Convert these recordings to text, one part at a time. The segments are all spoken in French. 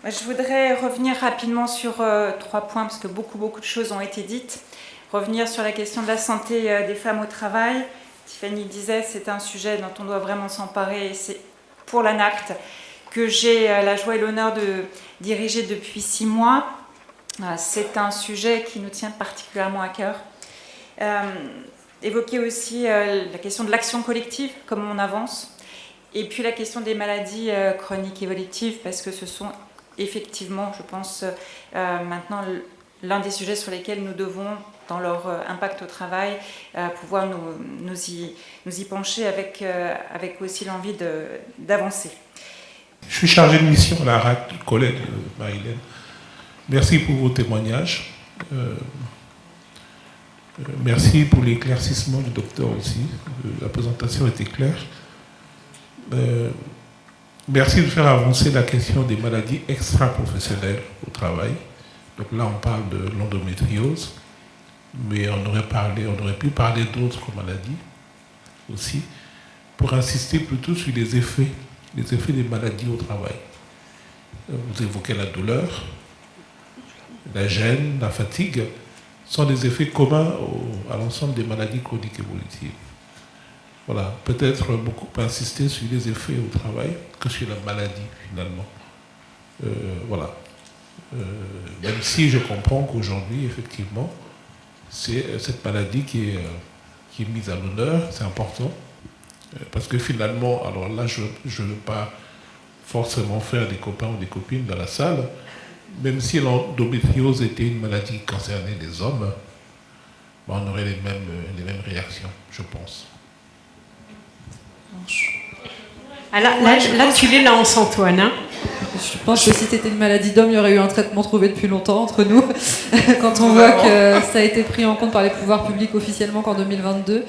Je voudrais revenir rapidement sur 3 points, parce que beaucoup de choses ont été dites. Revenir sur la question de la santé des femmes au travail. Tiffany disait, c'est un sujet dont on doit vraiment s'emparer, et c'est pour l'ANACT que j'ai la joie et l'honneur de diriger depuis 6 mois. C'est un sujet qui nous tient particulièrement à cœur. Évoquer aussi la question de l'action collective, comment on avance, et puis la question des maladies chroniques évolutives, parce que ce sont effectivement, je pense, maintenant l'un des sujets sur lesquels nous devons, dans leur impact au travail, pouvoir nous y pencher avec aussi l'envie d'avancer. Je suis chargé de mission à la RAC, collègue Marie-Hélène. Merci pour vos témoignages. Merci pour l'éclaircissement du docteur aussi. La présentation était claire. Merci de faire avancer la question des maladies extra-professionnelles au travail. Donc là, on parle de l'endométriose, mais on aurait pu parler d'autres maladies aussi, pour insister plutôt sur les effets des maladies au travail. Vous évoquez la douleur, la gêne, la fatigue, sont des effets communs à l'ensemble des maladies chroniques évolutives. Voilà, peut-être beaucoup insister sur les effets au travail que sur la maladie, finalement. Voilà. Même si je comprends qu'aujourd'hui, effectivement, c'est cette maladie qui est mise à l'honneur, c'est important. Parce que finalement, alors là, je ne veux pas forcément faire des copains ou des copines dans la salle, même si l'endométriose était une maladie qui concernait les hommes, on aurait les mêmes réactions, je pense. Là, tu les lances, Antoine. Hein. Je pense que si c'était une maladie d'homme, il y aurait eu un traitement trouvé depuis longtemps entre nous. Quand on voit que ça a été pris en compte par les pouvoirs publics officiellement qu'en 2022.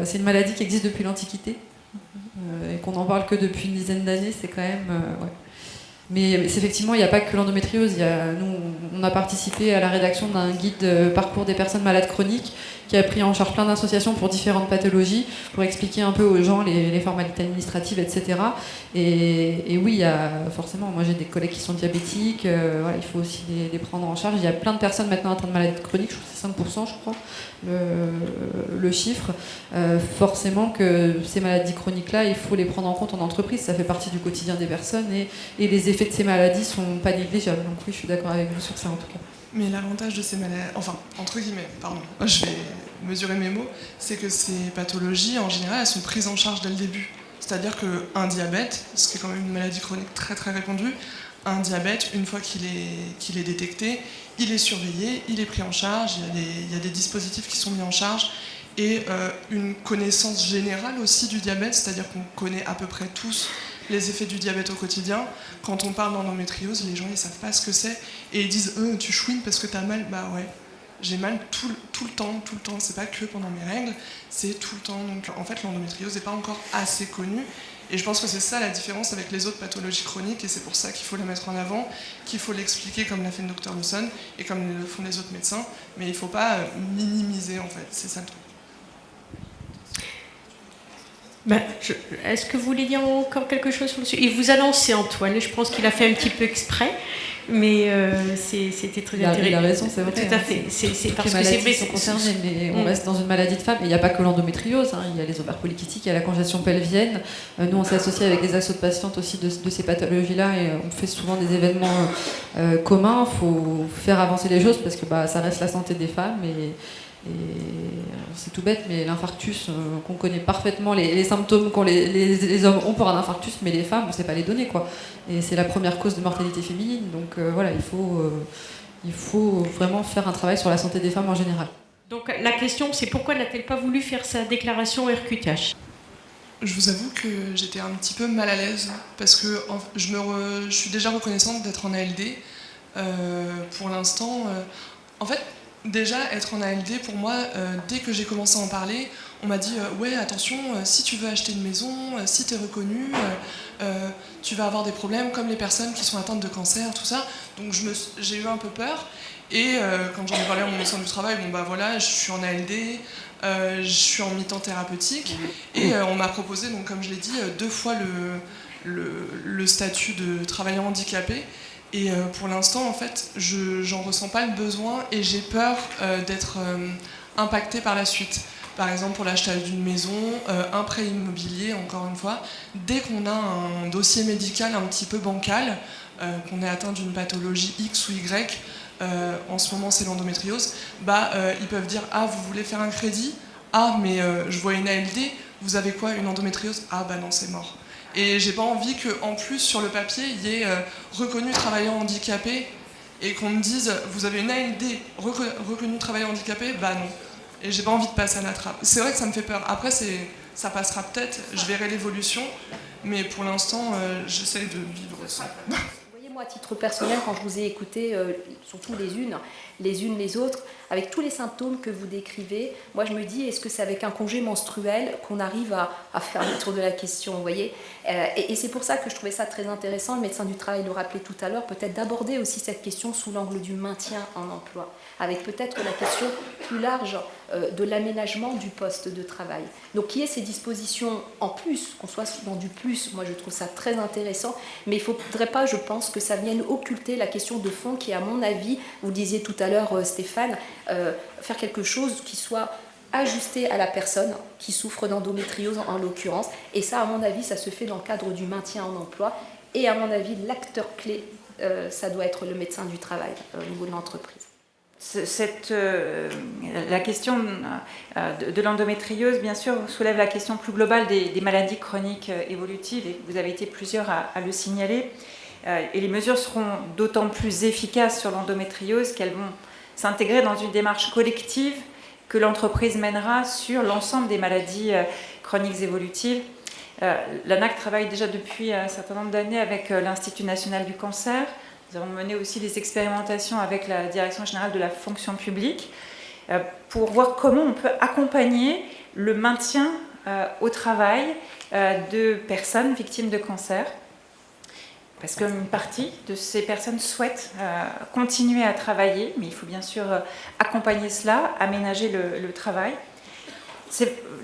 C'est une maladie qui existe depuis l'Antiquité et qu'on n'en parle que depuis une dizaine d'années, c'est quand même... ouais. Mais effectivement, il n'y a pas que l'endométriose. Nous, on a participé à la rédaction d'un guide de parcours des personnes malades chroniques qui a pris en charge plein d'associations pour différentes pathologies, pour expliquer un peu aux gens les formalités administratives, etc. Et oui, il y a forcément, moi j'ai des collègues qui sont diabétiques, voilà, il faut aussi les prendre en charge. Il y a plein de personnes maintenant atteintes de maladies chroniques, je crois que c'est 5%, je crois, le chiffre. Forcément que ces maladies chroniques-là, il faut les prendre en compte en entreprise, ça fait partie du quotidien des personnes et les effets de ces maladies sont pas négligeables. Donc oui, je suis d'accord avec vous sur ça en tout cas. Mais l'avantage de ces maladies, enfin, entre guillemets, pardon, je vais mesurer mes mots, c'est que ces pathologies, en général, elles sont prises en charge dès le début. C'est-à-dire qu'un diabète, ce qui est quand même une maladie chronique très très répandue, un diabète, une fois qu'il est détecté, il est surveillé, il est pris en charge, il y a des dispositifs qui sont mis en charge, et une connaissance générale aussi du diabète, c'est-à-dire qu'on connaît à peu près tous les effets du diabète au quotidien. Quand on parle d'endométriose, les gens ils savent pas ce que c'est et ils disent tu chouines parce que t'as mal. Bah ouais, j'ai mal tout le temps. C'est pas que pendant mes règles, c'est tout le temps. Donc en fait l'endométriose n'est pas encore assez connue et je pense que c'est ça la différence avec les autres pathologies chroniques et c'est pour ça qu'il faut la mettre en avant, qu'il faut l'expliquer comme l'a fait le docteur Lawson et comme le font les autres médecins, mais il faut pas minimiser en fait, c'est ça le truc. Est-ce que vous voulez dire encore quelque chose sur le sujet ? Il vous a lancé, Antoine, je pense qu'il a fait un petit peu exprès, mais c'était très intéressant. Il a raison, c'est vrai. Tout à fait. C'est parce les que c'est maladies sont concernées, mais on reste dans une maladie de femme. Et il n'y a pas que l'endométriose, il y a les ovaires polykystiques, il y a la congestion pelvienne. Nous, on s'est associé avec des assos de patientes aussi de ces pathologies-là et on fait souvent des événements communs. Il faut faire avancer les choses parce que ça reste la santé des femmes et c'est tout bête, mais l'infarctus, qu'on connaît parfaitement les symptômes que les hommes ont pour un infarctus, mais les femmes, on ne sait pas les donner, quoi. Et c'est la première cause de mortalité féminine, donc voilà, il faut vraiment faire un travail sur la santé des femmes en général. Donc la question, c'est pourquoi n'a-t-elle pas voulu faire sa déclaration au RQTH ? Je vous avoue que j'étais un petit peu mal à l'aise, parce que je suis déjà reconnaissante d'être en ALD. Pour l'instant, en fait, déjà, être en ALD, pour moi, dès que j'ai commencé à en parler, on m'a dit ouais, attention, si tu veux acheter une maison, si tu es reconnu, tu vas avoir des problèmes comme les personnes qui sont atteintes de cancer, tout ça. Donc j'ai eu un peu peur. Et quand j'en ai parlé à mon médecin du travail, voilà, je suis en ALD, je suis en mi-temps thérapeutique. Et on m'a proposé, donc, comme je l'ai dit, 2 fois le statut de travailleur handicapé. Et pour l'instant, en fait, j'en ressens pas le besoin et j'ai peur d'être impactée par la suite. Par exemple, pour l'achetage d'une maison, un prêt immobilier, encore une fois, dès qu'on a un dossier médical un petit peu bancal, qu'on est atteint d'une pathologie X ou Y, en ce moment c'est l'endométriose, ils peuvent dire « Ah, vous voulez faire un crédit ? Ah, mais je vois une ALD, vous avez quoi, une endométriose ? Ah, bah non, c'est mort. » Et j'ai pas envie qu'en plus, sur le papier, il y ait reconnu travailleur handicapé et qu'on me dise « Vous avez une ALD reconnu travailleur handicapé ?» Bah non. Et j'ai pas envie de passer à la trappe. C'est vrai que ça me fait peur. Après, ça passera peut-être, je verrai l'évolution, mais pour l'instant, j'essaie de vivre ça. Vous voyez, moi, à titre personnel, quand je vous ai écouté, surtout les unes les autres, avec tous les symptômes que vous décrivez, moi je me dis, est-ce que c'est avec un congé menstruel qu'on arrive à faire le tour de la question, vous voyez ? Et c'est pour ça que je trouvais ça très intéressant, le médecin du travail le rappelait tout à l'heure, peut-être d'aborder aussi cette question sous l'angle du maintien en emploi, avec peut-être la question plus large de l'aménagement du poste de travail. Donc qu'il y ait ces dispositions en plus, qu'on soit dans du plus, moi je trouve ça très intéressant, mais il ne faudrait pas, je pense, que ça vienne occulter la question de fond qui, à mon avis, vous disiez tout à l'heure, Stéphane, faire quelque chose qui soit ajusté à la personne qui souffre d'endométriose en l'occurrence. Et ça, à mon avis, ça se fait dans le cadre du maintien en emploi. Et à mon avis, l'acteur clé, ça doit être le médecin du travail au niveau de l'entreprise. La question de l'endométriose, bien sûr, soulève la question plus globale des maladies chroniques évolutives, et vous avez été plusieurs à le signaler. Et les mesures seront d'autant plus efficaces sur l'endométriose qu'elles vont s'intégrer dans une démarche collective que l'entreprise mènera sur l'ensemble des maladies chroniques évolutives. L'ANAC travaille déjà depuis un certain nombre d'années avec l'Institut national du cancer. Nous avons mené aussi des expérimentations avec la Direction générale de la fonction publique pour voir comment on peut accompagner le maintien au travail de personnes victimes de cancer. Parce qu'une partie de ces personnes souhaitent continuer à travailler, mais il faut bien sûr accompagner cela, aménager le travail.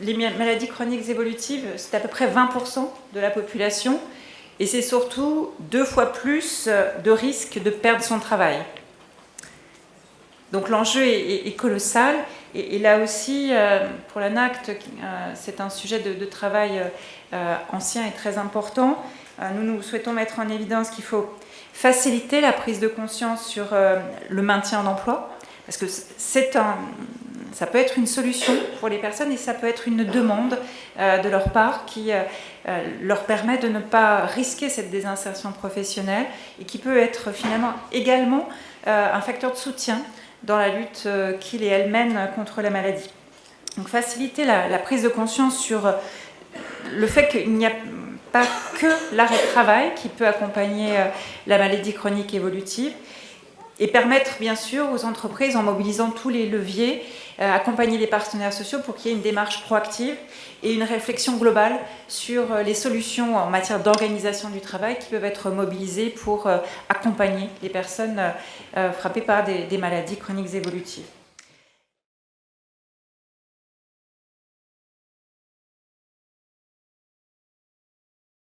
Les maladies chroniques évolutives, c'est à peu près 20% de la population, et c'est surtout 2 fois plus de risque de perdre son travail. Donc l'enjeu est colossal, et là aussi, pour l'ANAC, c'est un sujet de travail ancien et très important. Nous souhaitons mettre en évidence qu'il faut faciliter la prise de conscience sur le maintien en emploi, parce que ça peut être une solution pour les personnes et ça peut être une demande de leur part qui leur permet de ne pas risquer cette désinsertion professionnelle et qui peut être finalement également un facteur de soutien dans la lutte qu'ils et elles mènent contre la maladie. Donc faciliter la prise de conscience sur le fait qu'il n'y a pas que l'arrêt de travail qui peut accompagner la maladie chronique évolutive, et permettre bien sûr aux entreprises, en mobilisant tous les leviers, accompagner les partenaires sociaux pour qu'il y ait une démarche proactive et une réflexion globale sur les solutions en matière d'organisation du travail qui peuvent être mobilisées pour accompagner les personnes frappées par des maladies chroniques évolutives.